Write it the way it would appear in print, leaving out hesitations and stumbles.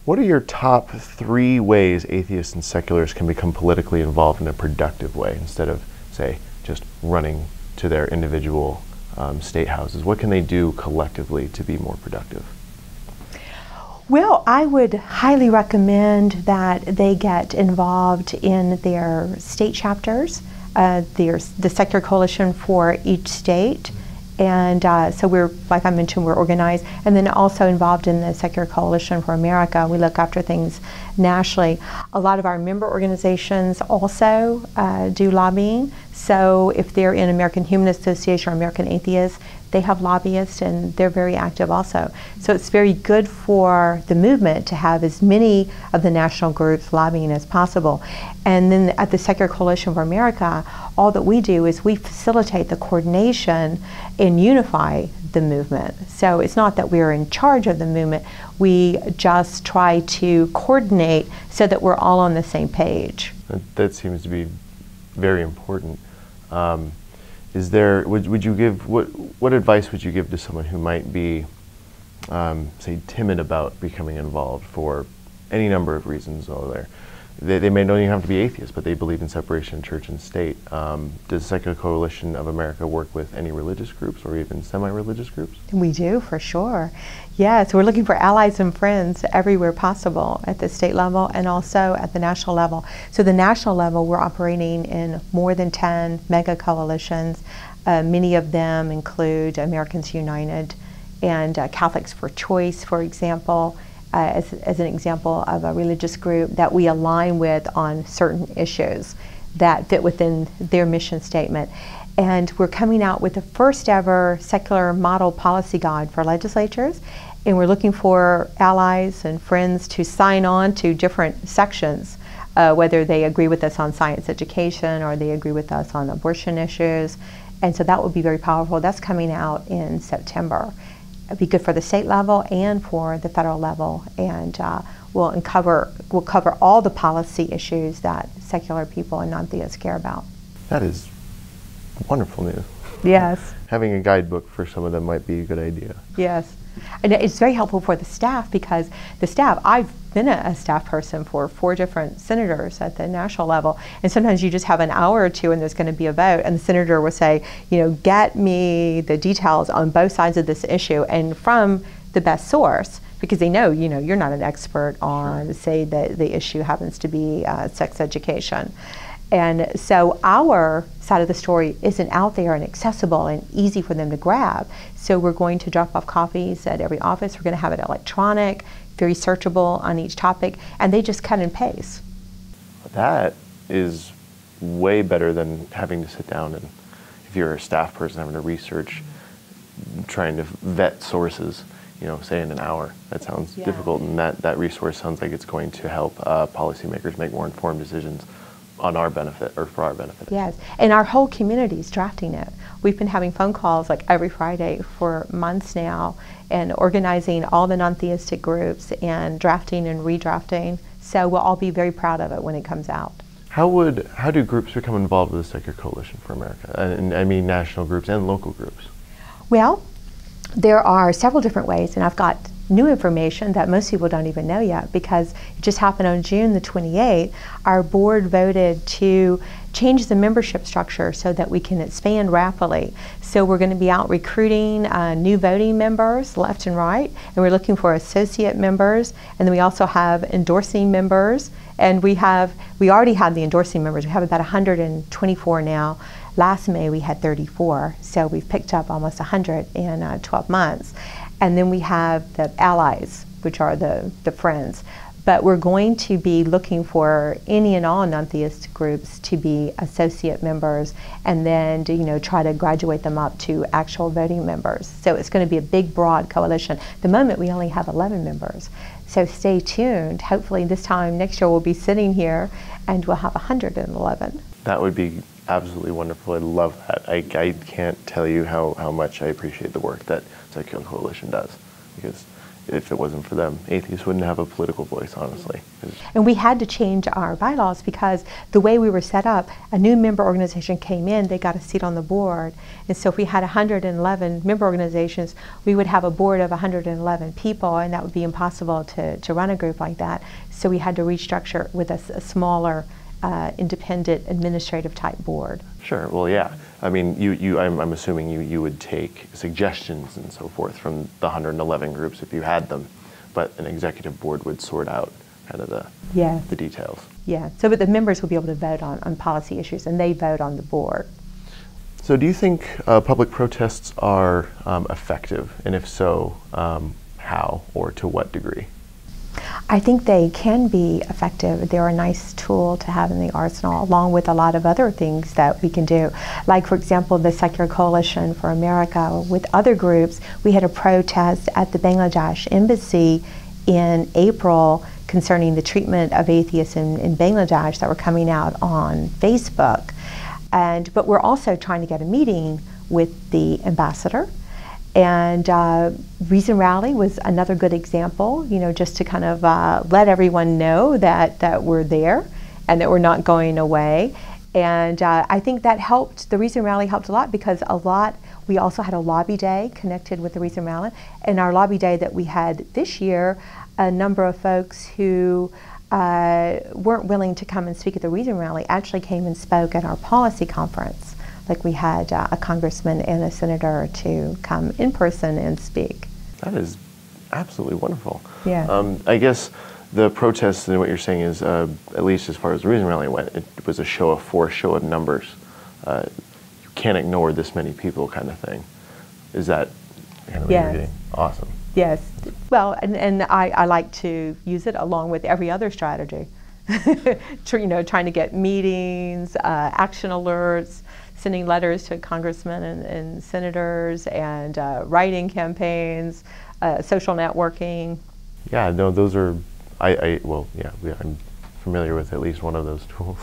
What are your top 3 ways atheists and secularists can become politically involved in a productive way instead of, say, just running to their individual state houses? What can they do collectively to be more productive? Well, I would highly recommend that they get involved in their state chapters. There's the Secular Coalition for each state. And so we're, like I mentioned, we're organized, and then also involved in the Secular Coalition for America. We look after things nationally. A lot of our member organizations also do lobbying. So if they're in American Humanist Association or American Atheists, they have lobbyists and they're very active also. So it's very good for the movement to have as many of the national groups lobbying as possible. And then at the Secular Coalition for America, all that we do is we facilitate the coordination and unify the movement. So it's not that we're in charge of the movement, we just try to coordinate so that we're all on the same page. That seems to be very important. Is there, would you give, what advice would you give to someone who might be, say, timid about becoming involved for any number of reasons? They may not even have to be atheists, but they believe in separation of church and state. Does the Secular Coalition of America work with any religious groups or even semi-religious groups? We do, for sure. Yes, we're looking for allies and friends everywhere possible at the state level and also at the national level. So the national level, we're operating in more than 10 mega coalitions. Many of them include Americans United and Catholics for Choice, for example, as an example of a religious group that we align with on certain issues that fit within their mission statement. And we're coming out with the first ever secular model policy guide for legislatures, and we're looking for allies and friends to sign on to different sections, whether they agree with us on science education or they agree with us on abortion issues. And so that will be very powerful. That's coming out in September. It'll be good for the state level and for the federal level, and we'll cover all the policy issues that secular people and non-theists care about. That is wonderful news. Yes. Having a guidebook for some of them might be a good idea. Yes. And it's very helpful for the staff, because the staff, I've been a staff person for 4 different senators at the national level, and sometimes you just have an hour or two and there's going to be a vote, and the senator will say, you know, get me the details on both sides of this issue and from the best source, because they know, you know, you're not an expert on, sure, say that the issue happens to be sex education. And so our side of the story isn't out there and accessible and easy for them to grab. So we're going to drop off copies at every office. We're going to have it electronic, very searchable on each topic, and they just cut and paste. That is way better than having to sit down and, if you're a staff person, having to research, trying to vet sources, you know, say in an hour. That sounds difficult, and that resource sounds like it's going to help policymakers make more informed decisions on our benefit, or for our benefit. Yes, and our whole community is drafting it. We've been having phone calls like every Friday for months now, and organizing all the non-theistic groups and drafting and redrafting. So we'll all be very proud of it when it comes out. How do groups become involved with the Secular Coalition for America? And I mean national groups and local groups. Well, there are several different ways, and I've got new information that most people don't even know yet, because it just happened on June the 28th. Our board voted to change the membership structure so that we can expand rapidly. So we're going to be out recruiting new voting members left and right, and we're looking for associate members, and then we also have endorsing members, and we already have the endorsing members. We have about 124 now. Last May we had 34, so we've picked up almost 100 in 12 months. And then we have the allies, which are the friends. But we're going to be looking for any and all non-theist groups to be associate members, and then to, you know, try to graduate them up to actual voting members. So it's going to be a big, broad coalition. At the moment, we only have 11 members. So stay tuned. Hopefully this time next year we'll be sitting here and we'll have 111. That would be absolutely wonderful. I love that. I can't tell you how much I appreciate the work that Secular Coalition does, because if it wasn't for them, atheists wouldn't have a political voice, honestly. And we had to change our bylaws because the way we were set up, a new member organization came in, they got a seat on the board. And so if we had 111 member organizations, we would have a board of 111 people, and that would be impossible to run a group like that. So we had to restructure with a smaller, independent administrative type board. Sure. Well, yeah. I mean, I'm assuming you would take suggestions and so forth from the 111 groups if you had them, but an executive board would sort out kind of the details. Yeah. So, but the members will be able to vote on policy issues, and they vote on the board. So, do you think public protests are effective, and if so, how or to what degree? I think they can be effective. They're a nice tool to have in the arsenal, along with a lot of other things that we can do. Like, for example, the Secular Coalition for America. With other groups, we had a protest at the Bangladesh embassy in April concerning the treatment of atheists in Bangladesh that were coming out on Facebook. But we're also trying to get a meeting with the ambassador. And Reason Rally was another good example, you know, just to kind of let everyone know that we're there and that we're not going away. And I think that helped. The Reason Rally helped a lot because we also had a lobby day connected with the Reason Rally. And our lobby day that we had this year, a number of folks who weren't willing to come and speak at the Reason Rally actually came and spoke at our policy conference. Like we had a congressman and a senator to come in person and speak. That is absolutely wonderful. Yeah. I guess the protests and what you're saying is, at least as far as the Reason Rally went, it was a show of force, show of numbers. You can't ignore this many people kind of thing. Is that kind of what you're getting? Awesome. Yes. Well, and I like to use it along with every other strategy. Trying to get meetings, action alerts, sending letters to congressmen and senators, and writing campaigns, social networking. Yeah, no, those are, I'm familiar with at least one of those tools.